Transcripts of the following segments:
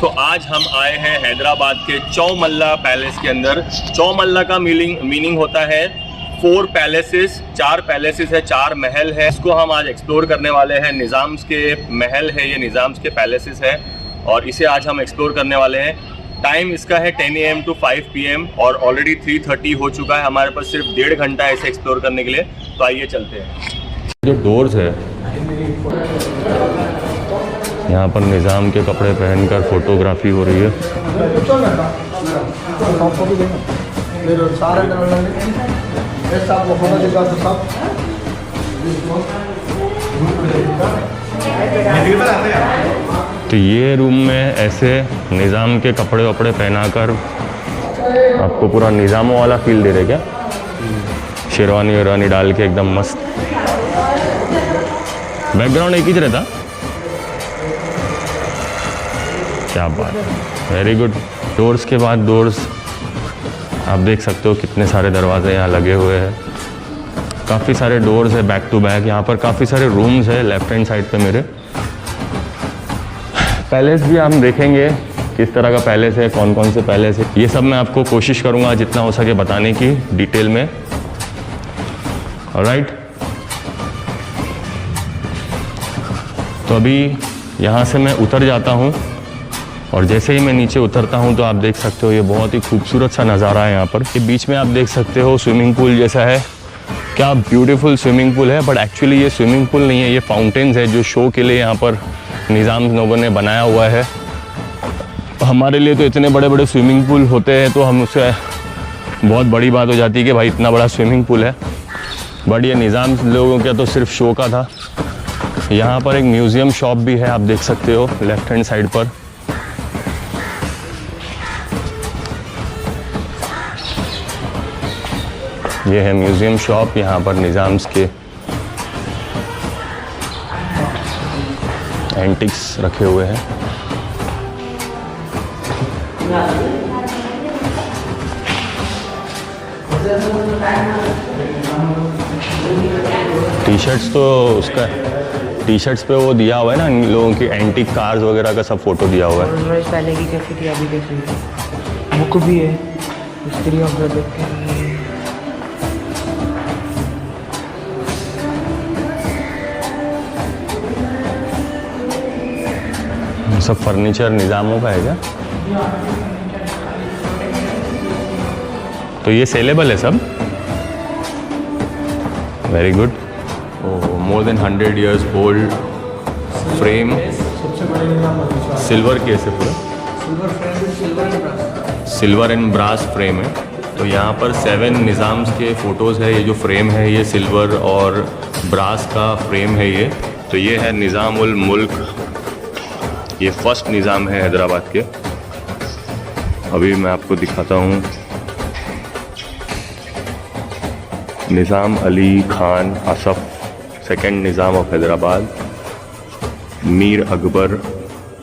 तो आज हम आए हैं हैदराबाद के चौमल्ला पैलेस के अंदर। चौमल्ला का मीनिंग होता है 4 पैलेसेस, 4 पैलेसेस है, 4 महल है। इसको हम आज एक्सप्लोर करने वाले हैं। निज़ाम्स के महल है ये, निज़ाम्स के पैलेसेस है और इसे आज हम एक्सप्लोर करने वाले हैं। टाइम इसका है 10 AM to 5 PM और ऑलरेडी 3:30 हो चुका है। हमारे पास सिर्फ 1.5 घंटा है इसे एक्सप्लोर करने के लिए। तो आइए चलते हैं। जो डोर्स है यहाँ पर निज़ाम के कपड़े पहनकर फोटोग्राफी हो रही है। तो ये रूम में ऐसे निज़ाम के कपड़े वपड़े पहनाकर आपको पूरा निज़ामों वाला फील दे रहे क्या? शेरवानी वेरवानी डाल के एकदम मस्त। बैकग्राउंड एक ही रहता। क्या बात है, वेरी गुड। डोर्स के बाद डोर्स आप देख सकते हो कितने सारे दरवाजे यहाँ लगे हुए हैं। काफ़ी सारे डोर्स है बैक टू बैक। यहाँ पर काफ़ी सारे रूम्स है लेफ्ट हैंड साइड पे मेरे। पैलेस भी हम देखेंगे किस तरह का पैलेस है, कौन कौन से पैलेस है, ये सब मैं आपको कोशिश करूँगा जितना हो सके बताने की डिटेल में। ऑलराइट, तो अभी यहाँ से मैं उतर जाता हूँ और जैसे ही मैं नीचे उतरता हूँ तो आप देख सकते हो ये बहुत ही खूबसूरत सा नज़ारा है। यहाँ पर ये बीच में आप देख सकते हो स्विमिंग पूल जैसा है। क्या ब्यूटीफुल स्विमिंग पूल है, बट एक्चुअली ये स्विमिंग पूल नहीं है, ये फाउंटेन्स है जो शो के लिए यहाँ पर निज़ाम लोगों ने बनाया हुआ है। हमारे लिए तो इतने बड़े बड़े स्विमिंग पूल होते हैं तो हम उससे बहुत बड़ी बात हो जाती है कि भाई इतना बड़ा स्विमिंग पूल है, बट ये निज़ाम लोगों का तो सिर्फ शो का था। यहाँ पर एक म्यूज़ियम शॉप भी है, आप देख सकते हो लेफ्ट हैंड साइड पर। ये है म्यूज़ियम शॉप, यहाँ पर निज़ाम्स के एंटिक्स रखे हुए हैं। टी शर्ट्स तो उसका टी शर्ट्स पे वो दिया हुआ है ना, इन लोगों की एंटिक कार्स वगैरह का सब फोटो दिया हुआ है। पहले की कैसी थी अभी कैसी है, बुक भी है, हिस्ट्री ऑफ द बुक। सब फर्नीचर निज़ामों का है क्या? तो ये सेलेबल है सब। Very good. More than 100 years old frame, silver case है पूरा, सिल्वर एंड ब्रास फ्रेम है। तो यहाँ पर 7 निज़ाम्स के फ़ोटोज़ है। ये जो फ्रेम है ये सिल्वर और ब्रास का फ्रेम है ये। तो ये है निज़ाम उल मुल्क, ये फर्स्ट निज़ाम है हैदराबाद के। अभी मैं आपको दिखाता हूँ। Nizam Ali Khan Asaf, second Nizam of Hyderabad. Mir Akbar,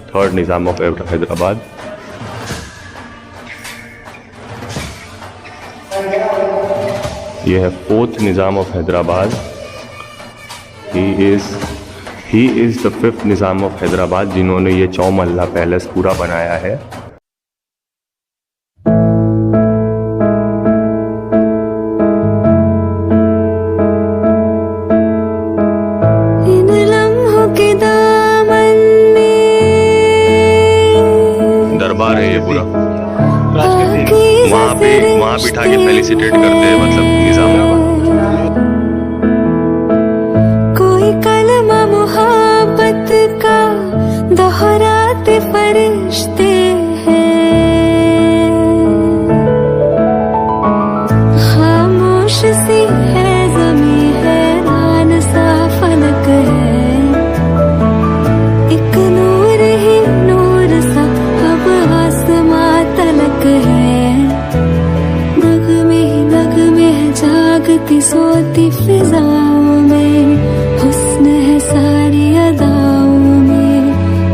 third Nizam of Hyderabad. यह है 4th Nizam of Hyderabad. He is the 5th Nizam of Hyderabad जिन्होंने ये चौमल्ला पैलेस पूरा बनाया है। दरबार है ये पूरा, वहाँ बिठा के फेलिसिटेट करते हैं मतलब निज़ामों को। कोई कलमा मोहब्बत का दोहराते फरिश्ते हैं, खामोश सी है ज़मीं, हैरान सा फलक है, एक नूर ही नूर सा अब आसमां तलक है, नगमे है जागती सोती फिजाओं में, हुस्न है सारी अदाओं में,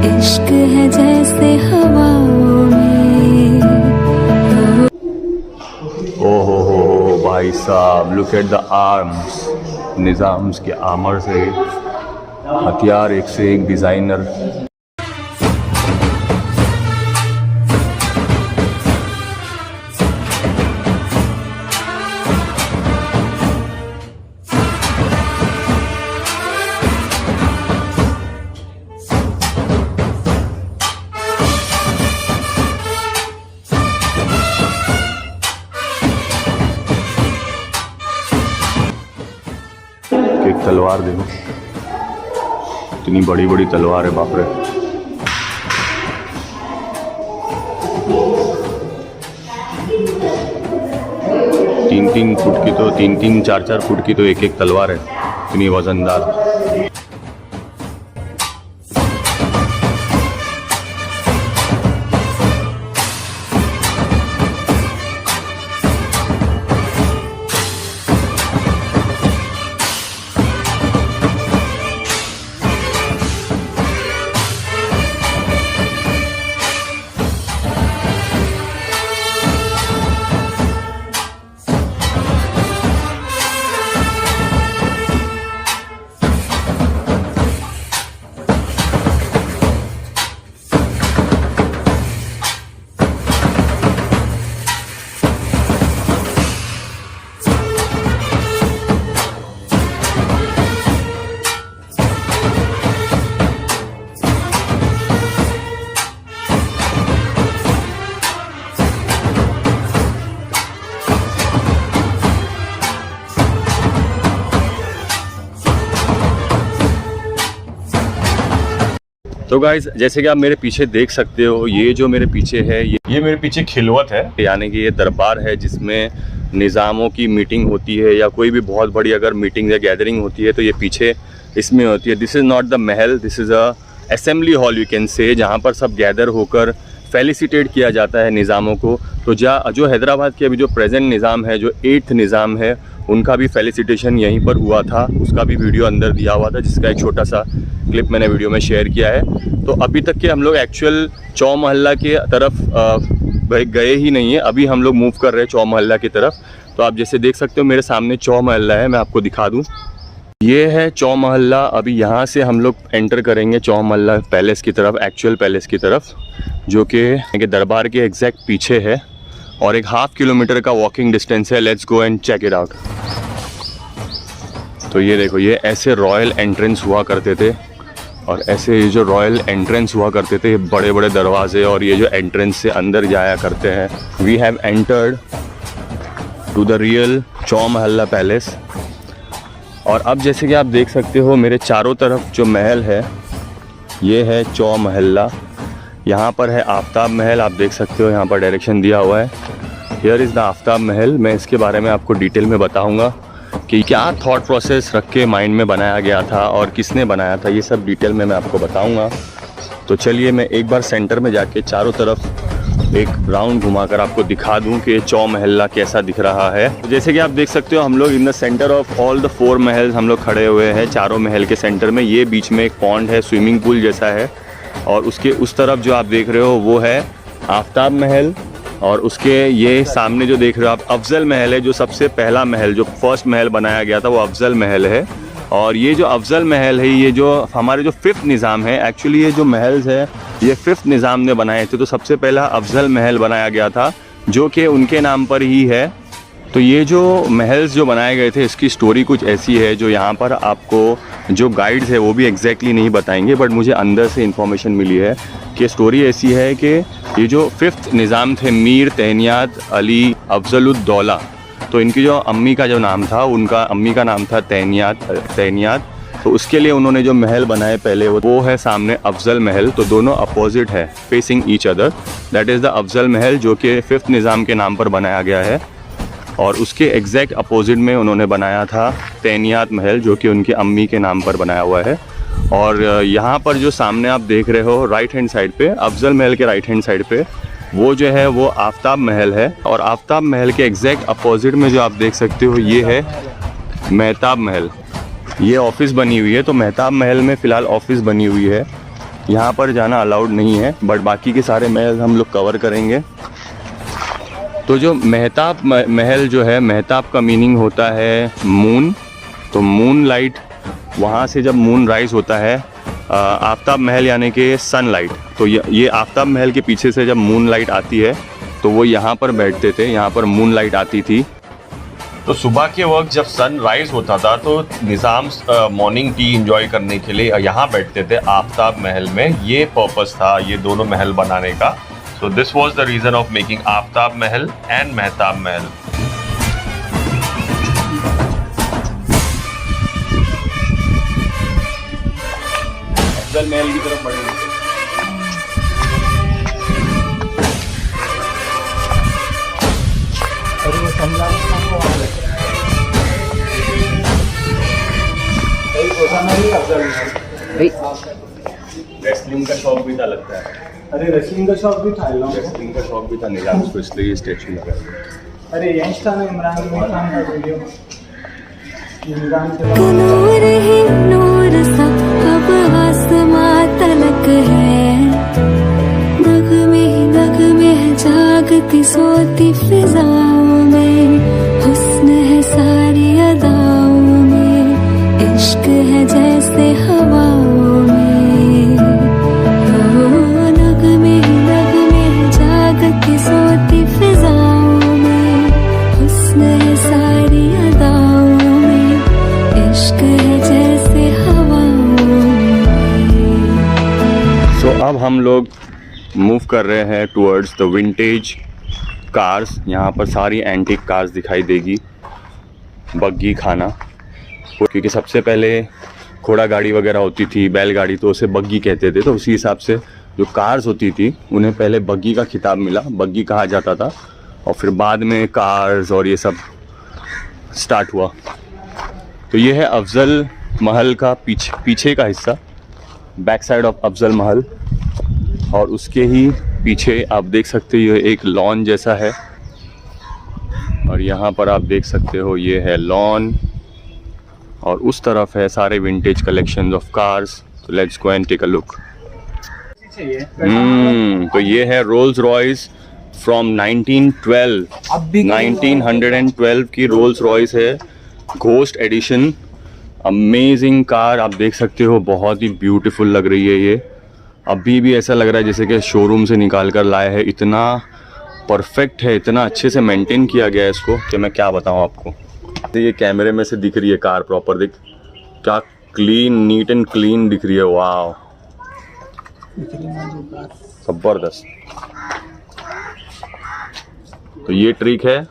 इश्क है जैसे हवाओं में। ओहो भाई साहब, look at the arms. Nizam's के आर्मर से हथियार एक से एक डिज़ाइनर। तलवार देखो, इतनी बड़ी बड़ी तलवार है, बाप रे। तीन फुट की तो 3-4 फुट की तो एक एक तलवार है, इतनी वजनदार। तो गाइज, जैसे कि आप मेरे पीछे देख सकते हो, ये जो मेरे पीछे है, ये मेरे पीछे खिलवत है, यानी कि ये दरबार है जिसमें निज़ामों की मीटिंग होती है या कोई भी बहुत बड़ी अगर मीटिंग या गैदरिंग होती है तो ये पीछे इसमें होती है। This is not the Mahal, this is a assembly hall you can say, जहाँ पर सब गैदर होकर फेलिसिटेट किया जाता है निज़ामों को। तो जो हैदराबाद के अभी जो प्रेजेंट निज़ाम है, जो 8th निज़ाम है, उनका भी फेलिसिटेशन यहीं पर हुआ था, उसका भी वीडियो अंदर दिया हुआ था, जिसका एक छोटा सा क्लिप मैंने वीडियो में शेयर किया है। तो अभी तक के हम लोग एक्चुअल चौ महल्ला के तरफ गए ही नहीं है, अभी हम लोग मूव कर रहे हैं चौ महल्ला की तरफ। तो आप जैसे देख सकते हो मेरे सामने चौ महल्ला है, मैं आपको दिखा दूँ, ये है चौ महल्ला। अभी यहाँ से हम लोग एंटर करेंगे चौ महल्ला पैलेस की तरफ, एक्चुअल पैलेस की तरफ, जो कि दरबार के एग्जैक्ट पीछे है और एक 1/2 किलोमीटर का वॉकिंग डिस्टेंस है। Let's go and check it out. तो ये देखो, ये ऐसे रॉयल एंट्रेंस हुआ करते थे, और ऐसे ये जो रॉयल एंट्रेंस हुआ करते थे, बड़े बड़े दरवाजे, और ये जो एंट्रेंस से अंदर जाया करते हैं। We have entered to the real Chowmahalla palace. और अब जैसे कि आप देख सकते हो मेरे चारों तरफ जो महल है, ये है चौ महल्ला। यहाँ पर है आफ्ताब महल, आप देख सकते हो यहाँ पर डायरेक्शन दिया हुआ है, हियर इज़ द आफ्ताब महल। मैं इसके बारे में आपको डिटेल में बताऊँगा कि क्या थॉट प्रोसेस रख के माइंड में बनाया गया था और किसने बनाया था, ये सब डिटेल में मैं आपको बताऊंगा। तो चलिए मैं एक बार सेंटर में जाके चारों तरफ एक राउंड घुमाकर आपको दिखा दूं कि चौ महल्ला कैसा दिख रहा है। जैसे कि आप देख सकते हो हम लोग in the centre of all the 4 महल हम लोग खड़े हुए हैं, चारों महल के सेंटर में। ये बीच में एक पॉन्ड है, स्विमिंग पूल जैसा है, और उसके उस तरफ जो आप देख रहे हो वो है आफ्ताब महल, और उसके ये सामने जो देख रहे हो आप अफजल महल है, जो सबसे पहला महल, जो फर्स्ट महल बनाया गया था वो अफजल महल है। और ये जो अफजल महल है, ये जो हमारे जो 5th निज़ाम है, एक्चुअली ये जो महल्स है ये 5th निज़ाम ने बनाए थे। तो सबसे पहला अफजल महल बनाया गया था, जो कि उनके नाम पर ही है। तो ये जो महल्स जो बनाए गए थे, इसकी स्टोरी कुछ ऐसी है, जो यहाँ पर आपको जो गाइड्स है वो भी एग्जैक्टली नहीं बताएंगे, बट मुझे अंदर से इन्फॉर्मेशन मिली है कि स्टोरी ऐसी है कि ये जो 5th निज़ाम थे, मीर तैनियात अली अफजलुद्दौला, तो इनकी जो अम्मी का जो नाम था, उनका अम्मी का नाम था तैनियात। तो उसके लिए उन्होंने जो महल बनाए पहले, वो है सामने अफजल महल। तो दोनों अपोजिट है, facing each other, that is the Afzal महल, जो कि 5th निज़ाम के नाम पर बनाया गया है। और उसके एग्जैक्ट अपोजिट में उन्होंने बनाया था तैनियात महल, जो कि उनकी अम्मी के नाम पर बनाया हुआ है। और यहाँ पर जो सामने आप देख रहे हो राइट हैंड साइड पे, अफजल महल के राइट हैंड साइड पे, वो जो है वो आफ्ताब महल है। और आफ्ताब महल के एग्जैक्ट अपोजिट में जो आप देख सकते हो ये है मेहताब महल, ये ऑफिस बनी हुई है। तो मेहताब महल में फ़िलहाल ऑफिस बनी हुई है, यहाँ पर जाना अलाउड नहीं है, बट बाकी के सारे महल हम लोग कवर करेंगे। तो जो मेहताब महल जो है, मेहताब का मीनिंग होता है मून। तो मून लाइट, वहाँ से जब मून राइज होता है, आफ्ताब महल यानी कि सनलाइट। तो ये आफ्ताब महल के पीछे से जब मून लाइट आती है तो वो यहाँ पर बैठते थे, यहाँ पर मून लाइट आती थी। तो सुबह के वक्त जब सन राइज होता था तो निज़ाम मॉर्निंग टी एंजॉय करने के लिए यहाँ बैठते थे आफ्ताब महल में। ये पर्पस था ये दोनों महल बनाने का। So this was the reason of making Aftab Mahal and Mehtab महल। अफजल महल की तरफ बढ़ेंगे। और वो सनलाइट को वहाँ पे भाई होता नहीं अफजल भाई। रेसलिंग का शौक भी था लगता है। अरे रेसलिंग का शौक भी था लोगों को। रेसलिंग का शौक भी था निजाम को, इसलिए ये स्टैचू लगा है। अरे यही था ना इमरान खान का वीडियो, इमरान के नूर ही नूर सा अब आसमां तलक है, नगमे है जागती सोती फिजाओं में, हुस्न है सारी अदाओं में, इश्क है जैसे हवाओं में, नगमे है जागती सोती फिजाओं में, हुस्न है सारी अदाओं में, इश्क है जैसे हवाओं में। सो अब हम लोग मूव कर रहे हैं टुवर्ड्स द विंटेज कार्स। यहाँ पर सारी एंटीक कार्स दिखाई देगी, बग्गी खाना, क्योंकि सबसे पहले घोड़ा गाड़ी वगैरह होती थी, बैलगाड़ी, तो उसे बग्गी कहते थे। तो उसी हिसाब से जो कार्स होती थी उन्हें पहले बग्गी का खिताब मिला, बग्गी कहा जाता था, और फिर बाद में कार्स और ये सब स्टार्ट हुआ। तो ये है अफजल महल का पीछे का हिस्सा, बैक साइड ऑफ अफजल महल, और उसके ही पीछे आप देख सकते हो ये एक लॉन जैसा है, और यहाँ पर आप देख सकते हो ये है लॉन, और उस तरफ है सारे विंटेज कलेक्शन ऑफ कार्स। तो let's go and take a look. तो ये है रोल्स रॉयस फ्रॉम 1912, अब भी 1912 की रोल्स रॉयस है, घोस्ट एडिशन, अमेजिंग कार। आप देख सकते हो बहुत ही ब्यूटीफुल लग रही है ये, अभी भी ऐसा लग रहा है जैसे कि शोरूम से निकाल कर लाया है। इतना परफेक्ट है, इतना अच्छे से मेंटेन किया गया है इसको कि मैं क्या बताऊं आपको। तो ये कैमरे में से दिख रही है कार प्रॉपर, देख क्या क्लीन, नीट एंड क्लीन दिख रही है। वाह, जबरदस्त। तो ये ट्रिक है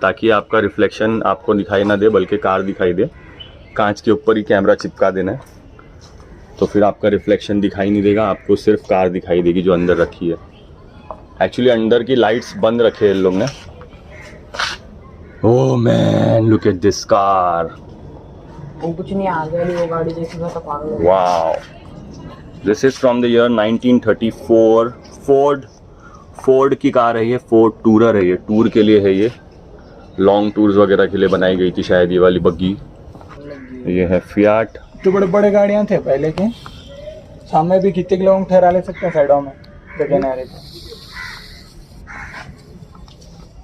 ताकि आपका रिफ्लेक्शन आपको दिखाई ना दे, बल्कि कार दिखाई दे। कांच के ऊपर ही कैमरा चिपका देना है, तो फिर आपका रिफ्लेक्शन दिखाई नहीं देगा, आपको सिर्फ कार दिखाई देगी जो अंदर रखी है। एक्चुअली अंदर की लाइट्स बंद रखे हैं इन लोग ने। Oh man, look at this car, वो कुछ नहीं आ गया, वो गाड़ी देखी तो पागल। Wow, this is from the year 1934। Ford की कार है ये, फोर्ड टूरर है ये, टूर के लिए है ये, लॉन्ग टूर्स वगैरह के लिए बनाई गई थी शायद ये वाली बग्गी। ये है फियाट। तो बड़े बड़े गाड़ियां थे पहले के, सामने भी कितने लोग ठहरा ले सकते हैं साइडों में किनारे पे।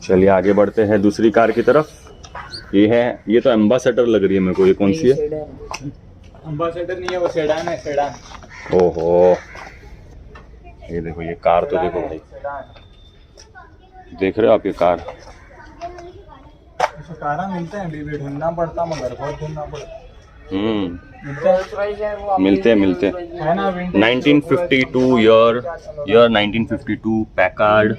चलिए आगे बढ़ते हैं दूसरी कार की तरफ। ये है, ये तो एम्बासेडर लग रही है मेरे को। ये कौन सी है? एम्बासेडर नहीं है, वो सेडान है, सेडान। ओहो, ये देखो ये कार तो देखो भाई, देख रहे हो आप ये कार? कारा मिलते हैं, अभी ढूंढना पड़ता, मगर बहुत ढूंढना पड़ता। मिलते हैं है ना। 1952 year 1952 Packard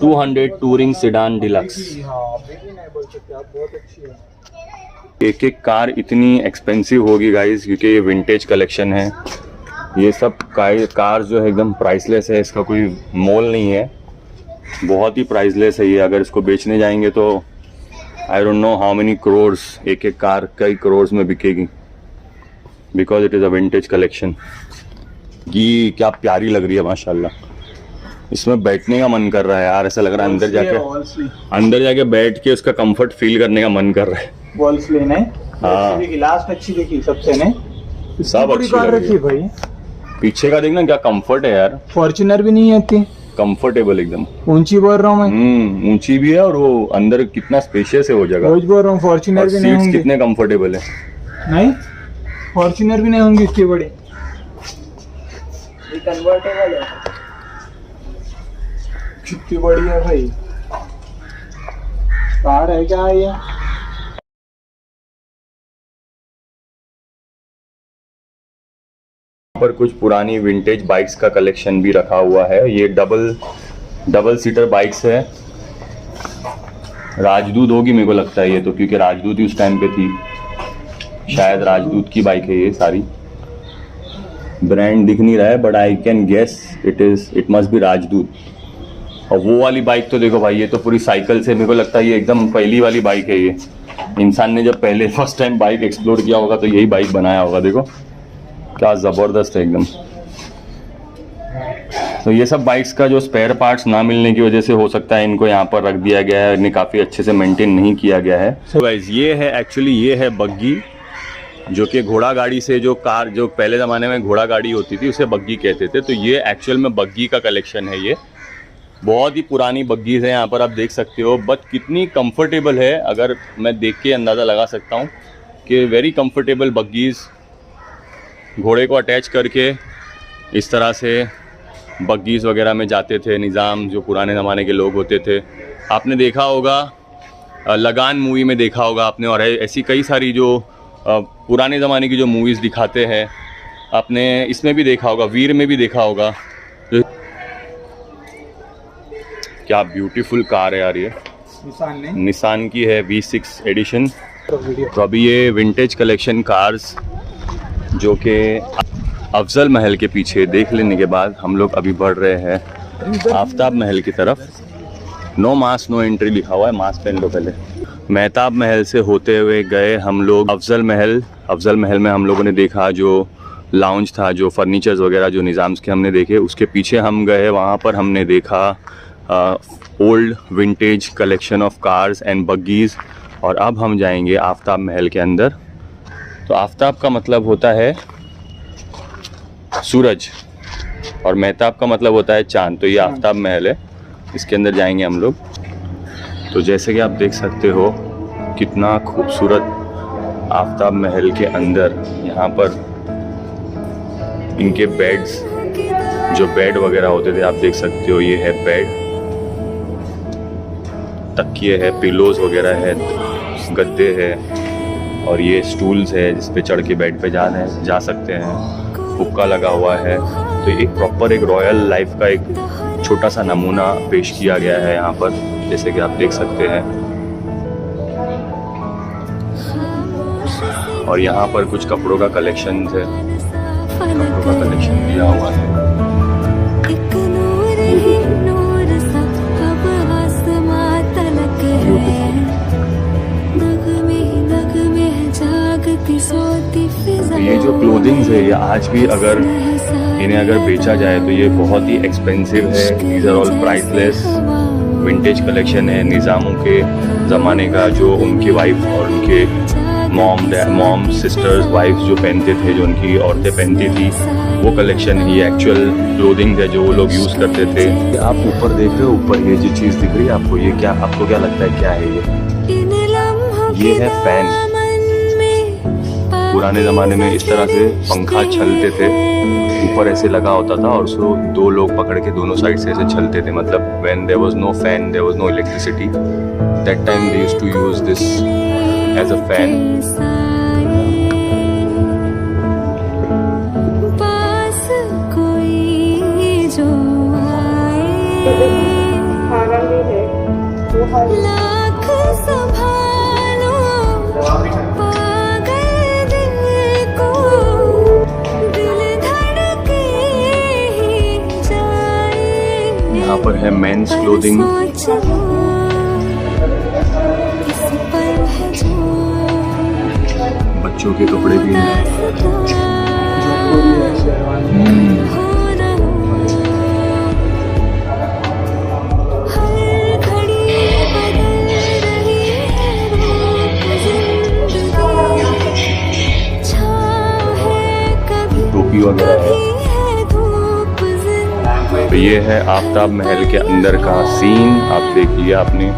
200 touring sedan deluxe. बहुत अच्छी है। एक एक कार इतनी एक्सपेंसिव होगी गाइस, क्योंकि ये विंटेज कलेक्शन है। ये सब कार जो है एकदम प्राइसलेस है, इसका कोई मोल नहीं है, बहुत ही प्राइसलेस है ये। अगर इसको बेचने जाएंगे तो I don't know how many crores, एक एक कार कई करोर्स में बिकेगी, because it is a vintage collection. ये क्या प्यारी लग रही है माशाल्लाह, इसमें बैठने का मन कर रहा है यार, ऐसा लग रहा है अंदर जाके बैठ के उसका कंफर्ट फील करने का मन कर रहा है। वॉल्स लेने, हाँ, लास्ट अच्छी देखी सबसे ने, सब अच्छी कार लग रही रखी है भाई। पीछे का देखना क्या कंफर्ट है यार, फॉर्च्यूनर भी नहीं है इतनी कंफर्टेबल एकदम, ऊंची बोल रहा हूँ मैं। ऊंची भी है, और वो अंदर कितना स्पेशियस है वो जगह, रोज बोल रहा हूँ, फॉर्च्यूनर भी नहीं सीट्स होंगी। कितने कंफर्टेबल है। नहीं, फॉर्च्यूनर भी नहीं होंगी इतनी बड़ी, ये कन्वर्टेबल है। कितनी बड़ी है भाई कार, है क्या ये? पर कुछ पुरानी विंटेज बाइक्स का कलेक्शन भी रखा हुआ है। ये डबल सीटर बाइक्स है, राजदूत होगी मेरे को लगता है ये तो, क्योंकि राजदूत ही उस टाइम पे थी, शायद राजदूत की बाइक है ये सारी। ब्रांड दिख नहीं रहा है, but I can guess it must be Rajdoot. और वो वाली बाइक तो देखो भाई, ये तो पूरी साइकिल से, मेरे को लगता है ये एकदम पहली वाली बाइक है। ये इंसान ने जब पहले फर्स्ट टाइम बाइक एक्सप्लोर किया होगा तो यही बाइक बनाया होगा। देखो क्या ज़बरदस्त है एकदम। तो ये सब बाइक्स का जो स्पेयर पार्ट्स ना मिलने की वजह से हो सकता है इनको यहाँ पर रख दिया गया है, इन्हें काफ़ी अच्छे से मेंटेन नहीं किया गया है। तो गाइस ये है एक्चुअली, ये है बग्गी, जो कि घोड़ा गाड़ी से, जो कार जो पहले ज़माने में घोड़ा गाड़ी होती थी उसे बग्गी कहते थे। तो ये एक्चुअल में बग्गी का कलेक्शन है। ये बहुत ही पुरानी बग्गीज़ है, यहाँ पर आप देख सकते हो। बट कितनी कंफर्टेबल है, अगर मैं देख के अंदाज़ा लगा सकता हूँ कि वेरी कंफर्टेबल बग्गीज़। घोड़े को अटैच करके इस तरह से बग्गीज़ वगैरह में जाते थे निज़ाम, जो पुराने ज़माने के लोग होते थे। आपने देखा होगा, लगान मूवी में देखा होगा आपने, और ऐसी कई सारी जो पुराने ज़माने की जो मूवीज़ दिखाते हैं आपने इसमें भी देखा होगा, वीर में भी देखा होगा। क्या ब्यूटीफुल कार है यार, ये निसान की है, V6 एडिशन। तो अभी ये विंटेज कलेक्शन कार्स जो कि अफजल महल के पीछे देख लेने के बाद हम लोग अभी बढ़ रहे हैं आफ्ताब महल की तरफ। नो मास्क नो एंट्री लिखा हुआ है, मास्क पहन लो पहले। मेहताब महल से होते हुए गए हम लोग अफजल महल। अफजल महल में हम लोगों ने देखा जो लाउंज था, जो फर्नीचर्स वगैरह जो निज़ाम्स के हमने देखे। उसके पीछे हम गए, वहाँ पर हमने देखा old vintage collection of cars and buggies. और अब हम जाएंगे आफ्ताब महल के अंदर। तो आफ्ताब का मतलब होता है सूरज और मेहताब का मतलब होता है चाँद। तो ये आफ्ताब महल है, इसके अंदर जाएंगे हम लोग। तो जैसे कि आप देख सकते हो कितना खूबसूरत आफ्ताब महल के अंदर, यहाँ पर इनके बेड्स, जो बेड वगैरह होते थे आप देख सकते हो। ये है बेड, तकिए है, पिलोज वगैरह है, गद्दे है, और ये स्टूल्स है जिस पे चढ़ के बेड पे जा सकते हैं। हुक्का लगा हुआ है। तो एक प्रॉपर एक रॉयल लाइफ का एक छोटा सा नमूना पेश किया गया है यहाँ पर, जैसे कि आप देख सकते हैं। और यहाँ पर कुछ कपड़ों का कलेक्शन है, कपड़ों का कलेक्शन दिया हुआ है। ये जो क्लोथिंग्स है, ये आज भी अगर इन्हें अगर बेचा जाए तो ये बहुत ही एक्सपेंसिव है। These are all priceless, vintage collection है निज़ामों के ज़माने का, जो उनकी वाइफ और उनके मॉम सिस्टर्स वाइफ्स जो पहनते थे, जो उनकी औरतें पहनती थी, वो कलेक्शन ही एक्चुअल क्लोथिंग है जो वो लोग यूज़ करते थे। आप ऊपर देख रहे हो, ऊपर ये जो चीज़ दिख रही है आपको, ये क्या, आपको क्या लगता है क्या है ये है फैन। पुराने ज़माने में इस तरह से पंखा छलते थे, ऊपर ऐसे लगा होता था और उसको दो लोग पकड़ के दोनों साइड से ऐसे छलते थे। मतलब when there was no fan, there was no electricity, that time they used to use this as a fan. यहाँ पर है मेंस क्लोथिंग, बच्चों के कपड़े भी हैं। टोपी वगैरह है। तो ये है आफ्ताब महल के अंदर का सीन, आप देख लिया आपने।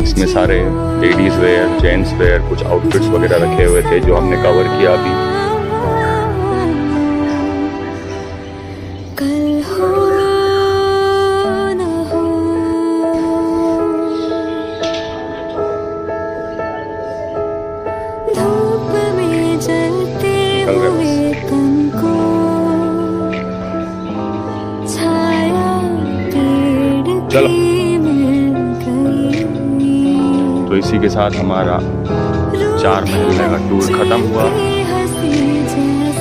इसमें सारे लेडीज़ वेयर, जेंट्स वेयर, कुछ आउटफिट्स वगैरह रखे हुए थे जो हमने कवर किया अभी। चलो, तो इसी के साथ हमारा 4 महल का टूर ख़त्म हुआ।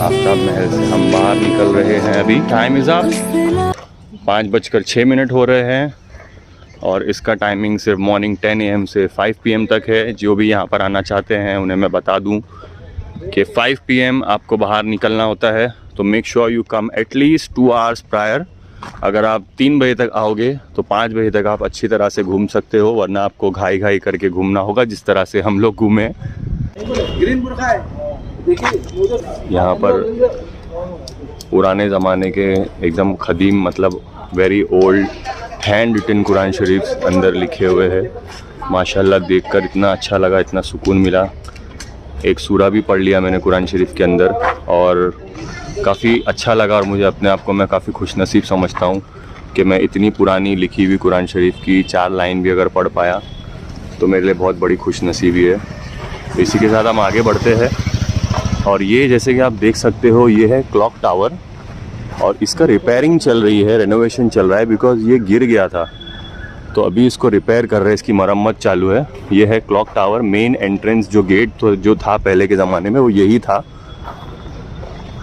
आफ्ताब महल से हम बाहर निकल रहे हैं अभी। टाइम इज़ अप, 5:06 हो रहे हैं और इसका टाइमिंग सिर्फ मॉर्निंग 10 AM से 5 PM तक है। जो भी यहाँ पर आना चाहते हैं उन्हें मैं बता दूँ कि 5 PM आपको बाहर निकलना होता है, तो make sure you come at least 2 hours prior. अगर आप 3 बजे तक आओगे तो 5 बजे तक आप अच्छी तरह से घूम सकते हो, वरना आपको घाई घाई करके घूमना होगा जिस तरह से हम लोग घूमे। यहाँ पर पुराने ज़माने के एकदम ख़दीम, मतलब very old handwritten Quran शरीफ अंदर लिखे हुए हैं। माशाल्लाह देखकर इतना अच्छा लगा, इतना सुकून मिला। एक सूरा भी पढ़ लिया मैंने कुरान शरीफ के अंदर और काफ़ी अच्छा लगा। और मुझे अपने आप को मैं काफ़ी खुशनसीब समझता हूँ कि मैं इतनी पुरानी लिखी हुई कुरान शरीफ की 4 लाइन भी अगर पढ़ पाया तो मेरे लिए बहुत बड़ी खुशनसीबी है। इसी के साथ हम आगे बढ़ते हैं और ये जैसे कि आप देख सकते हो ये है क्लॉक टावर और इसका रिपेयरिंग चल रही है, रेनोवेशन चल रहा है, बिकॉज़ ये गिर गया था तो अभी इसको रिपेयर कर रहे हैं, इसकी मरम्मत चालू है। ये है क्लॉक टावर। मेन एंट्रेंस जो गेट तो जो था पहले के ज़माने में वो यही था,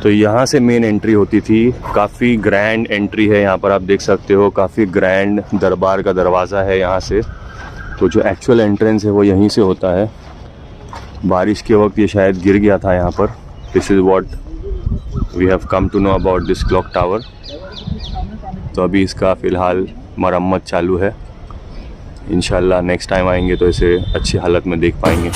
तो यहाँ से मेन एंट्री होती थी। काफ़ी ग्रैंड एंट्री है यहाँ पर, आप देख सकते हो काफ़ी ग्रैंड दरबार का दरवाज़ा है यहाँ से। तो जो एक्चुअल एंट्रेंस है वो यहीं से होता है। बारिश के वक्त ये शायद गिर गया था यहाँ पर। This is what we have come to know about this clock tower. तो अभी इसका फ़िलहाल मरम्मत चालू है। इंशाल्लाह नेक्स्ट टाइम आएंगे तो इसे अच्छी हालत में देख पाएंगे।